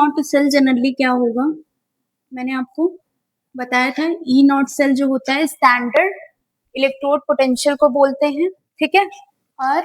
Not cell generally क्या होगा, मैंने आपको बताया था। ई नॉट सेल जो होता है स्टैंडर्ड इलेक्ट्रोड पोटेंशियल को बोलते हैं, ठीक है। और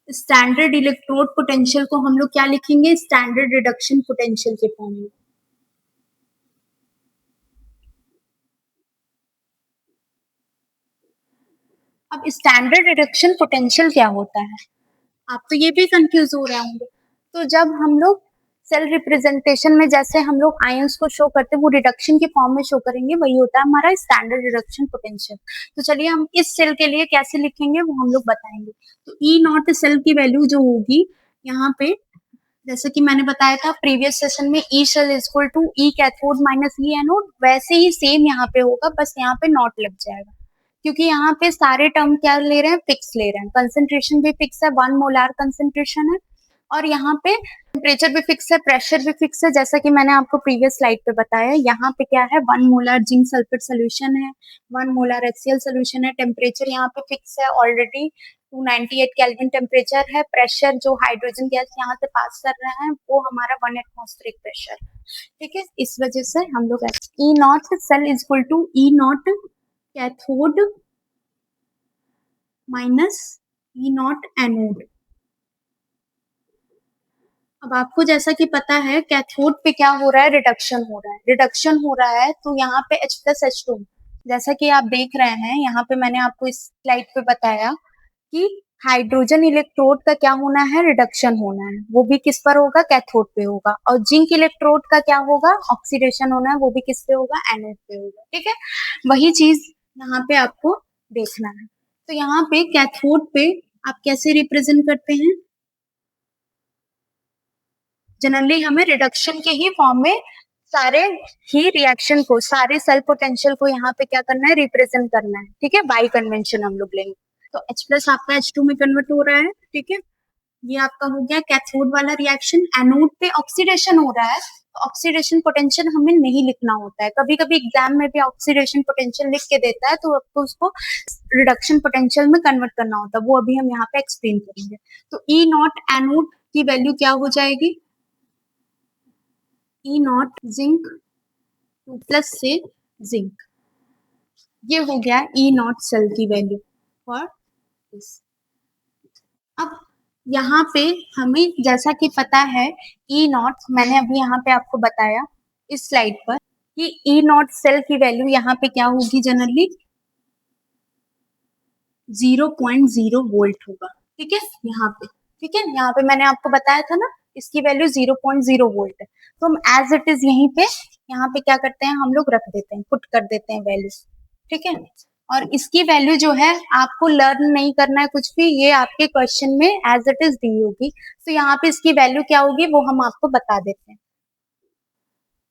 स्टैंडर्ड इलेक्ट्रोड पोटेंशियल को हम लोग क्या लिखेंगे, स्टैंडर्ड रिडक्शन पोटेंशियल के फॉर्म में। अब स्टैंडर्ड रिडक्शन पोटेंशियल क्या होता है, आप तो ये भी कंफ्यूज हो रहे होंगे। तो जब हम लोग सेल रिप्रेजेंटेशन में जैसे हम लोग आयंस को शो करते हैं वो रिडक्शन के फॉर्म में शो करेंगे, वही होता है हमारा स्टैंडर्ड रिडक्शन पोटेंशियल। तो चलिए हम इस सेल के लिए कैसे लिखेंगे वो हम लोग बताएंगे। तो ई नॉट सेल की वैल्यू जो होगी यहाँ पे, जैसे कि मैंने बताया था प्रीवियस सेशन में, E cell is equal to E cathode minus E anode, वैसे ही सेम यहाँ पे होगा, बस यहाँ पे नॉट लग जाएगा क्योंकि यहाँ पे सारे टर्म क्या ले रहे हैं, फिक्स ले रहे हैं। कंसेंट्रेशन भी फिक्स है, 1 मोलार कंसेंट्रेशन है, और यहाँ पे टेम्परेचर भी फिक्स है, प्रेशर भी फिक्स है, जैसा कि मैंने आपको प्रीवियस स्लाइड पे बताया। यहाँ पे क्या है, 1 मोलार जिंक सल्फेट सोल्यूशन है, 1 मोलार HCl सोल्यूशन है, टेम्परेचर यहाँ पे फिक्स है ऑलरेडी 298 केल्विन टेम्परेचर है, प्रेशर जो हाइड्रोजन गैस यहाँ से पास कर रहे हैं वो हमारा 1 एटमॉस्फेरिक प्रेशर, ठीक है। इस वजह से हम लोग E not cell is equal to E nought cathode minus E nought anode. अब आपको जैसा कि पता है कैथोड पे क्या हो रहा है, रिडक्शन हो रहा है, रिडक्शन हो रहा है तो यहाँ पे H+H2, जैसा कि आप देख रहे हैं यहाँ पे मैंने आपको इस स्लाइड पे बताया कि हाइड्रोजन इलेक्ट्रोड का क्या होना है, रिडक्शन होना है, वो भी किस पर होगा, कैथोड पे होगा। और जिंक इलेक्ट्रोड का क्या होगा, ऑक्सीडेशन होना है, वो भी किस पे होगा, एनोड पे होगा, ठीक है। वही चीज यहाँ पे आपको देखना है। तो यहाँ पे कैथोड पे आप कैसे रिप्रेजेंट करते हैं, जनरली हमें रिडक्शन के ही फॉर्म में सारे ही रिएक्शन को, सारे सेल पोटेंशियल को यहाँ पे क्या करना है, रिप्रेजेंट करना है, ठीक है। बाई कन्वेंशन हम लोग लेंगे तो H+ आपका H2 में कन्वर्ट हो रहा है, ठीक है। ये आपका हो गया कैथोड वाला रिएक्शन। एनोड पे ऑक्सीडेशन हो रहा है, तो ऑक्सीडेशन पोटेंशियल हमें नहीं लिखना होता है, कभी कभी एग्जाम में भी ऑक्सीडेशन पोटेंशियल लिख के देता है तो आपको उसको रिडक्शन पोटेंशियल में कन्वर्ट करना होता है, वो अभी हम यहाँ पे एक्सप्लेन करेंगे। तो ई नॉट एनोड की वैल्यू क्या हो जाएगी, ई नॉट जिंक 2+ से जिंक, ये हो गया ई नॉट सेल की वैल्यू फॉर दिस। अब यहाँ पे हमें जैसा कि पता है ई नॉट, मैंने अभी यहाँ पे आपको बताया इस स्लाइड पर कि ई नॉट सेल की वैल्यू यहाँ पे क्या होगी, जनरली 0.0 वोल्ट होगा, ठीक है। यहाँ पे ठीक है, यहाँ पे मैंने आपको बताया था ना इसकी वैल्यू 0.0 वोल्ट है, तो हम एज इट इज यहीं पे यहाँ पे क्या करते हैं, हम लोग रख देते हैं, पुट कर देते हैं वैल्यू, ठीक है। और इसकी वैल्यू जो है आपको लर्न नहीं करना है कुछ भी, ये आपके क्वेश्चन में एज इट इज दी होगी, तो यहाँ पे इसकी वैल्यू क्या होगी वो हम आपको बता देते हैं।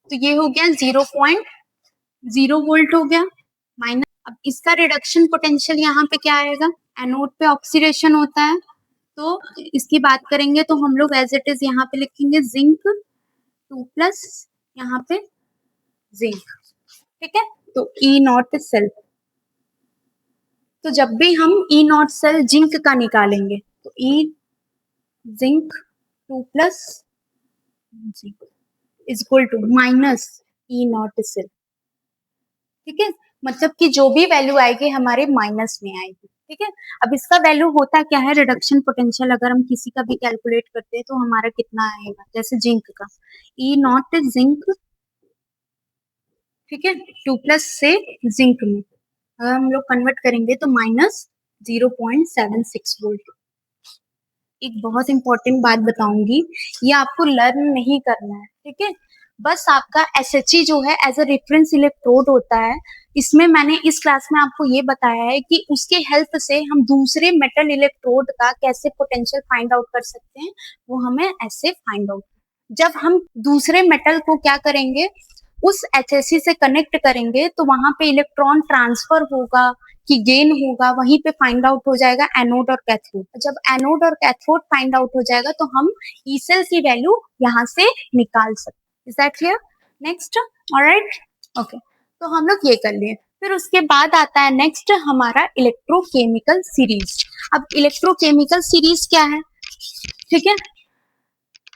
तो ये हो गया 0.0 वोल्ट हो गया माइनस। अब इसका रिडक्शन पोटेंशियल यहाँ पे क्या आएगा, एनोड पे ऑक्सीडेशन होता है, तो इसकी बात करेंगे तो हम लोग एज इट इज यहाँ पे लिखेंगे जिंक 2+, यहाँ पे जिंक, ठीक है। तो ई नॉट सेल, तो जब भी हम ई नॉट सेल जिंक का निकालेंगे तो E zinc 2+ zinc is equal to minus E not cell, ठीक है। मतलब कि जो भी वैल्यू आएगी हमारे माइनस में आएगी, ठीक है। अब इसका वैल्यू होता क्या है, रिडक्शन पोटेंशियल अगर हम किसी का भी कैलकुलेट करते हैं तो हमारा कितना आएगा, जैसे जिंक का ई नॉट जिंक, ठीक है, 2+ से जिंक में अगर हम लोग कन्वर्ट करेंगे तो माइनस 0.76 वोल्ट। एक बहुत इंपॉर्टेंट बात बताऊंगी, ये आपको लर्न नहीं करना है, ठीक है। बस आपका SHE जो है एज अ रेफरेंस इलेक्ट्रोड होता है, इसमें मैंने इस क्लास में आपको ये बताया है कि उसके हेल्प से हम दूसरे मेटल इलेक्ट्रोड का कैसे पोटेंशियल फाइंड आउट कर सकते हैं, वो हमें ऐसे फाइंड आउट, जब हम दूसरे मेटल को क्या करेंगे, उस HSE से कनेक्ट करेंगे तो वहां पे इलेक्ट्रॉन ट्रांसफर होगा कि गेन होगा, वहीं पे फाइंड आउट हो जाएगा एनोड और कैथोड। जब एनोड और कैथोड फाइंड आउट हो जाएगा तो हम ई सेल की वैल्यू यहाँ से निकाल सकते हैं। Is that clear? Next, alright, okay, तो हम लोग ये कर लिए। फिर उसके बाद आता है नेक्स्ट हमारा इलेक्ट्रोकेमिकल सीरीज। अब इलेक्ट्रोकेमिकल सीरीज क्या है, ठीक है।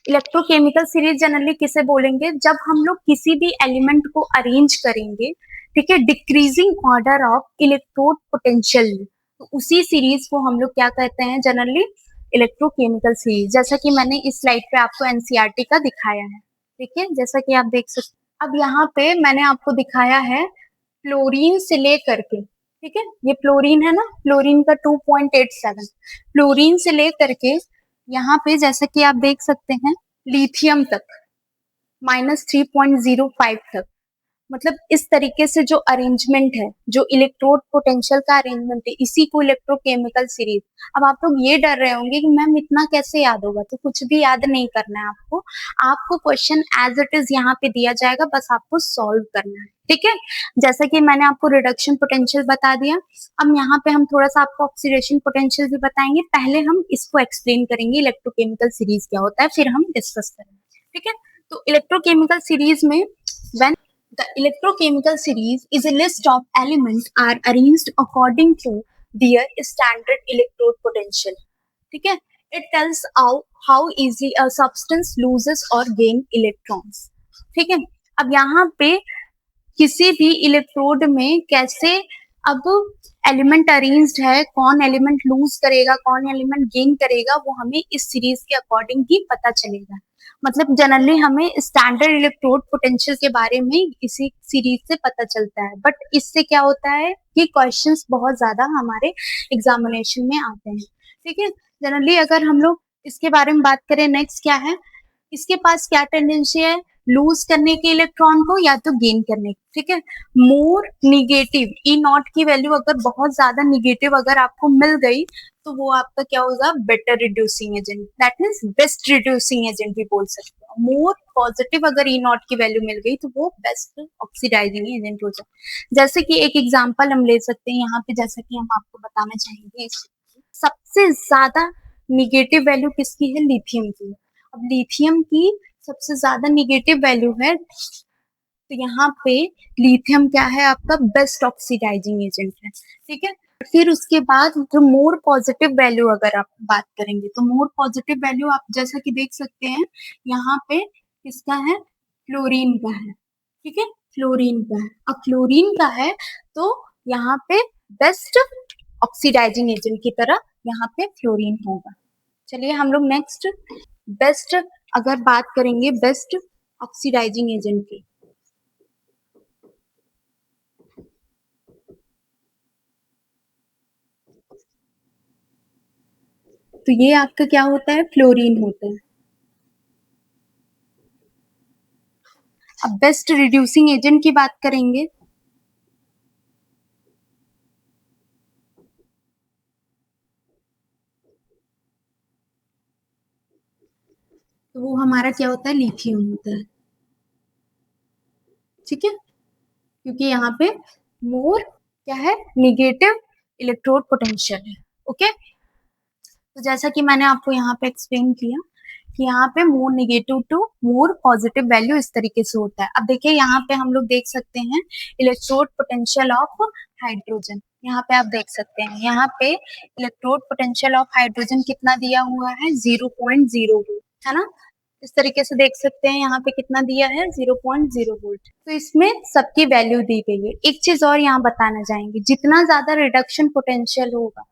इलेक्ट्रोकेमिकल सीरीज जनरली किसे बोलेंगे, जब हम लोग किसी भी एलिमेंट को अरेंज करेंगे, ठीक है, decreasing order of electrode potential, तो उसी सीरीज को हम लोग क्या कहते हैं जनरली, इलेक्ट्रोकेमिकल सीरीज। जैसा कि मैंने इस स्लाइड पे आपको एनसीईआरटी का दिखाया है, ठीक है, जैसा कि आप देख सकते। अब यहाँ पे मैंने आपको दिखाया है फ्लोरीन से लेकर के, ठीक है, ये फ्लोरीन है ना, फ्लोरीन का 2.87, फ्लोरीन से लेकर के यहाँ पे जैसा कि आप देख सकते हैं लिथियम तक -3.05 तक, मतलब इस तरीके से जो अरेंजमेंट है, जो इलेक्ट्रोड पोटेंशियल का अरेंजमेंट है, इसी को इलेक्ट्रोकेमिकल सीरीज। अब आप लोग ये डर रहे होंगे कि मैम इतना कैसे याद होगा, तो कुछ भी याद नहीं करना है आपको, आपको क्वेश्चन एज इट इज यहाँ पे दिया जाएगा, बस आपको सॉल्व करना है, ठीक है। जैसा कि मैंने आपको रिडक्शन पोटेंशियल बता दिया, अब यहाँ पे हम थोड़ा सा आपको ऑक्सीडेशन पोटेंशियल भी बताएंगे, पहले हम इसको एक्सप्लेन करेंगे इलेक्ट्रोकेमिकल सीरीज क्या होता है, फिर हम डिस्कस करेंगे, ठीक है। तो इलेक्ट्रोकेमिकल सीरीज में when the electrochemical series is a list of elements are arranged according to their standard electrode potential. ठीक है, it tells how easily a substance loses or gain electrons. ठीक है, अब यहाँ पे किसी भी इलेक्ट्रोड में कैसे अब एलिमेंट अरेंज्ड है, कौन एलिमेंट लूज करेगा, कौन एलिमेंट गेन करेगा, वो हमें इस सीरीज के अकॉर्डिंग ही पता चलेगा। मतलब जनरली हमें स्टैंडर्ड इलेक्ट्रोड पोटेंशियल के बारे में इसी सीरीज से पता चलता है, बट इससे क्या होता है कि क्वेश्चंस बहुत ज्यादा हमारे एग्जामिनेशन में आते हैं, ठीक है। जनरली अगर हम लोग इसके बारे में बात करें, नेक्स्ट क्या है, इसके पास क्या टेंडेंसी है, लूज करने के इलेक्ट्रॉन को या तो गेन करने की, ठीक है। मोर निगेटिव ई नॉट की वैल्यू अगर बहुत ज्यादा निगेटिव अगर आपको मिल गई, तो वो आपका क्या होगा, better reducing agent, that means best reducing agent भी बोल सकते हो। मोर पॉजिटिव अगर ई नॉट की वैल्यू मिल गई, तो वो बेस्ट ऑक्सीडाइजिंग एजेंट हो जाए। जैसे कि एक एग्जांपल हम ले सकते हैं यहाँ पे, जैसा कि हम आपको बताना चाहेंगे, सबसे ज्यादा निगेटिव वैल्यू किसकी है, लिथियम की। अब लिथियम की सबसे ज्यादा निगेटिव वैल्यू है, तो यहाँ पे लिथियम क्या है, आपका बेस्ट ऑक्सीडाइजिंग एजेंट है, ठीक है। फिर उसके बाद जो मोर पॉजिटिव वैल्यू अगर आप बात करेंगे, तो मोर पॉजिटिव वैल्यू आप जैसा कि देख सकते हैं यहाँ पे किसका है, फ्लोरीन का है, ठीक है, फ्लोरीन का है। अब फ्लोरीन का है तो यहाँ पे बेस्ट ऑक्सीडाइजिंग एजेंट की तरह यहाँ पे फ्लोरीन होगा। चलिए हम लोग नेक्स्ट बेस्ट अगर बात करेंगे बेस्ट ऑक्सीडाइजिंग एजेंट की, तो ये आपका क्या होता है, फ्लोरीन होता है। अब बेस्ट रिड्यूसिंग एजेंट की बात करेंगे, तो वो हमारा क्या होता है, लिथियम होता है, ठीक है, क्योंकि यहाँ पे मोर क्या है, निगेटिव इलेक्ट्रोड पोटेंशियल है, ओके। तो जैसा कि मैंने आपको यहाँ पे एक्सप्लेन किया कि यहाँ पे more negative to more positive value इस तरीके से होता है। अब देखिए यहाँ पे हम लोग देख सकते हैं इलेक्ट्रोड पोटेंशियल ऑफ हाइड्रोजन, यहाँ पे आप देख सकते हैं, यहाँ पे इलेक्ट्रोड पोटेंशियल ऑफ हाइड्रोजन कितना दिया हुआ है, 0.0 वोल्ट, है ना। इस तरीके से देख सकते हैं यहाँ पे कितना दिया है, 0.0 वोल्ट। तो इसमें सबकी वैल्यू दी गई है। एक चीज और यहाँ बताना चाहेंगे, जितना ज्यादा रिडक्शन पोटेंशियल होगा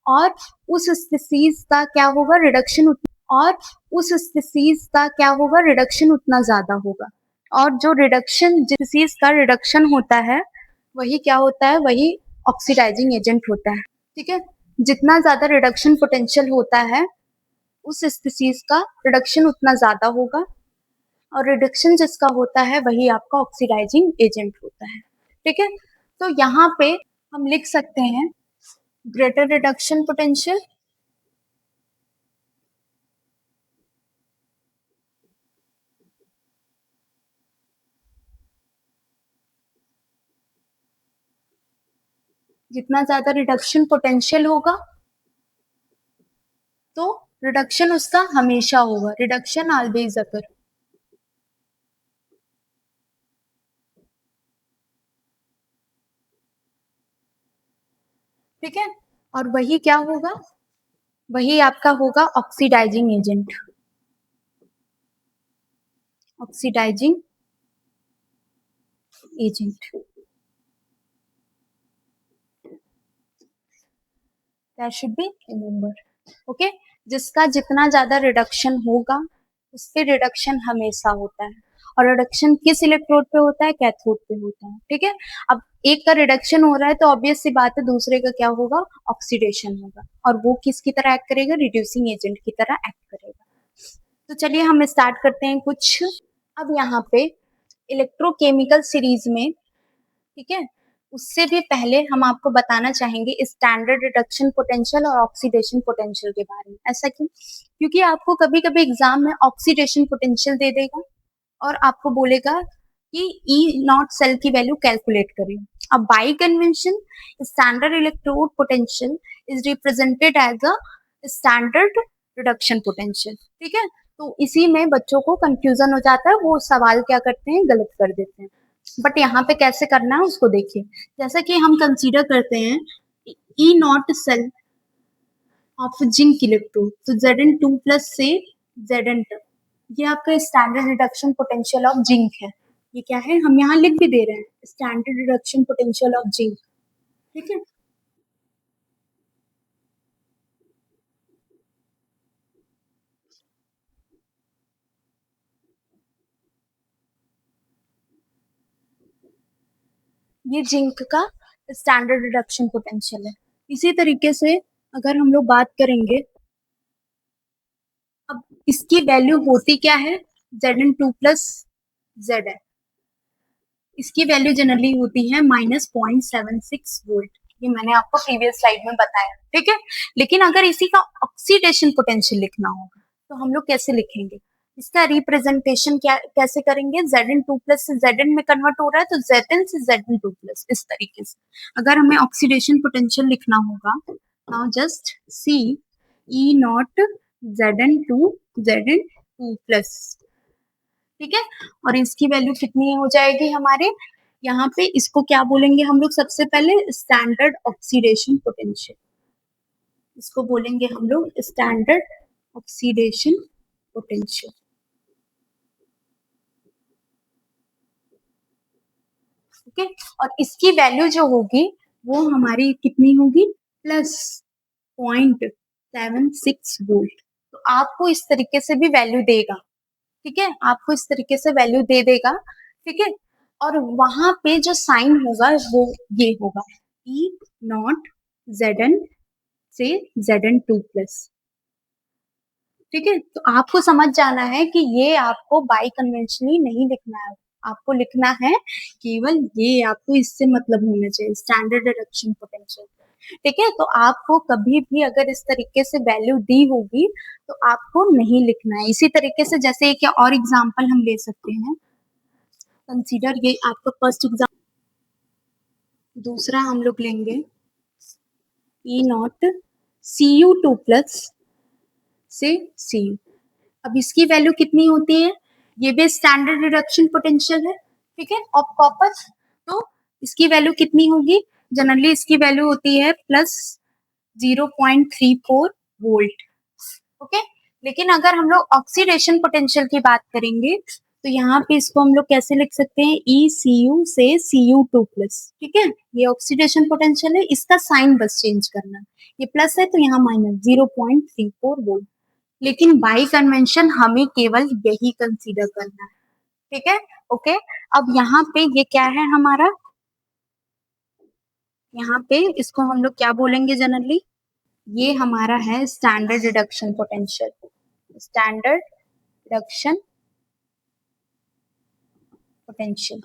और उस स्पीसीज का क्या होगा, रिडक्शन, और उस स्पीसीज का क्या होगा, रिडक्शन उतना ज्यादा होगा। और जो रिडक्शन, जिस स्पीसीज का रिडक्शन होता है वही क्या होता है, वही ऑक्सीडाइजिंग एजेंट होता है, ठीक है। जितना ज्यादा रिडक्शन पोटेंशियल होता है उस स्पीसीज का रिडक्शन उतना ज्यादा होगा, और रिडक्शन जिसका होता है वही आपका ऑक्सीडाइजिंग एजेंट होता है, ठीक है। तो यहाँ पे हम लिख सकते हैं ग्रेटर रिडक्शन पोटेंशियल जितना ज्यादा रिडक्शन पोटेंशियल होगा तो रिडक्शन उसका हमेशा होगा, रिडक्शन ऑलवेज अकर, ठीक है। और वही क्या होगा, वही आपका होगा oxidising agent, oxidising agent, that should be remember. Okay, जिसका जितना ज्यादा रिडक्शन होगा उस पे रिडक्शन हमेशा होता है, और रिडक्शन किस इलेक्ट्रोड पे होता है, कैथोड पे होता है। ठीक है, अब एक का रिडक्शन हो रहा है तो ऑब्वियस सी बात है दूसरे का क्या होगा, ऑक्सीडेशन होगा, और वो किसकी तरह एक्ट करेगा, रिड्यूसिंग एजेंट की तरह एक्ट करेगा। तो चलिए हम स्टार्ट करते हैं कुछ। अब यहाँ पे इलेक्ट्रोकेमिकल सीरीज में, ठीक है, उससे भी पहले हम आपको बताना चाहेंगे स्टैंडर्ड रिडक्शन पोटेंशियल और ऑक्सीडेशन पोटेंशियल के बारे में। ऐसा क्यों? क्योंकि आपको कभी कभी एग्जाम में ऑक्सीडेशन पोटेंशियल दे देगा और आपको बोलेगा कि ई नॉट सेल की वैल्यू कैलकुलेट करें। अब by convention standard electrode potential is represented as a standard reduction potential. ठीक है, तो इसी में बच्चों को कंफ्यूजन हो जाता है, वो सवाल क्या करते हैं, गलत कर देते हैं। बट यहाँ पे कैसे करना है उसको देखिए। जैसा कि हम कंसीडर करते हैं E not cell of zinc electrode, तो Zn2+ से Zn तक, ये आपका standard reduction potential of zinc है। ये क्या है, हम यहाँ लिख भी दे रहे हैं, standard reduction potential of zinc. ठीक है, ये जिंक का स्टैंडर्ड रिडक्शन पोटेंशियल है। इसी तरीके से अगर हम लोग बात करेंगे, अब इसकी वैल्यू होती क्या है, Zn2+ Zn, इसकी वैल्यू जनरली होती है -0.76 वोल्ट। ये मैंने आपको प्रीवियस स्लाइड में बताया। ठीक है, लेकिन अगर इसी का ऑक्सीडेशन पोटेंशियल लिखना होगा तो हम लोग कैसे लिखेंगे, इसका रिप्रेजेंटेशन क्या कैसे करेंगे, Zn2+ से Zn में कन्वर्ट हो रहा है तो Zn से Zn2+, इस तरीके से। अगर हमें ऑक्सीडेशन पोटेंशियल लिखना होगा, now just see E not Zn2 Zn2+, ठीक है, और इसकी वैल्यू कितनी हो जाएगी हमारे यहाँ पे, इसको क्या बोलेंगे हम लोग, सबसे पहले स्टैंडर्ड ऑक्सीडेशन पोटेंशियल, इसको बोलेंगे हम लोग स्टैंडर्ड ऑक्सीडेशन पोटेंशियल। ओके, और इसकी वैल्यू जो होगी वो हमारी कितनी होगी, +0.76 वोल्ट। तो आपको इस तरीके से भी वैल्यू देगा। ठीक है, आपको इस तरीके से वैल्यू दे देगा। ठीक है, और वहां पे जो साइन होगा वो ये होगा, ई नॉट Zn से Zn2+। ठीक है, तो आपको समझ जाना है कि ये आपको बाई कन्वेंशनली नहीं लिखना है, आपको लिखना है केवल ये, आपको इससे मतलब होना चाहिए स्टैंडर्ड रिडक्शन पोटेंशियल। ठीक है, तो आपको कभी भी अगर इस तरीके से वैल्यू दी होगी तो आपको नहीं लिखना है। इसी तरीके से जैसे एक और एग्जांपल हम ले सकते हैं, कंसीडर ये आपका फर्स्ट एग्जाम्पल, दूसरा हम लोग लेंगे ई नॉट Cu2+ से Cu। अब इसकी वैल्यू कितनी होती है, ये भी स्टैंडर्ड रिडक्शन पोटेंशियल है। ठीक है, ऑफ कॉपर, तो इसकी वैल्यू कितनी होगी, जनरली इसकी वैल्यू होती है +0.34 वोल्ट। ओके, लेकिन अगर हम लोग ऑक्सीडेशन पोटेंशियल की बात करेंगे तो यहाँ पे इसको हम लोग कैसे लिख सकते हैं, ECU से Cu2+। ठीक है, ये ऑक्सीडेशन पोटेंशियल है, इसका साइन बस चेंज करना है, ये प्लस है तो यहाँ -0.34 वोल्ट। लेकिन बाई कन्वेंशन हमें केवल यही कंसीडर करना है। ठीक है, ओके, अब यहाँ पे ये क्या है हमारा, यहाँ पे इसको हम लोग क्या बोलेंगे जनरली, ये हमारा है standard reduction potential, standard reduction potential.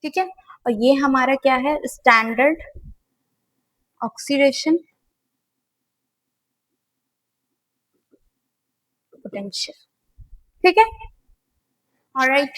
ठीक है, और ये हमारा क्या है, स्टैंडर्ड ऑक्सीडेशन पोटेंशियल। ठीक है, ऑलराइट।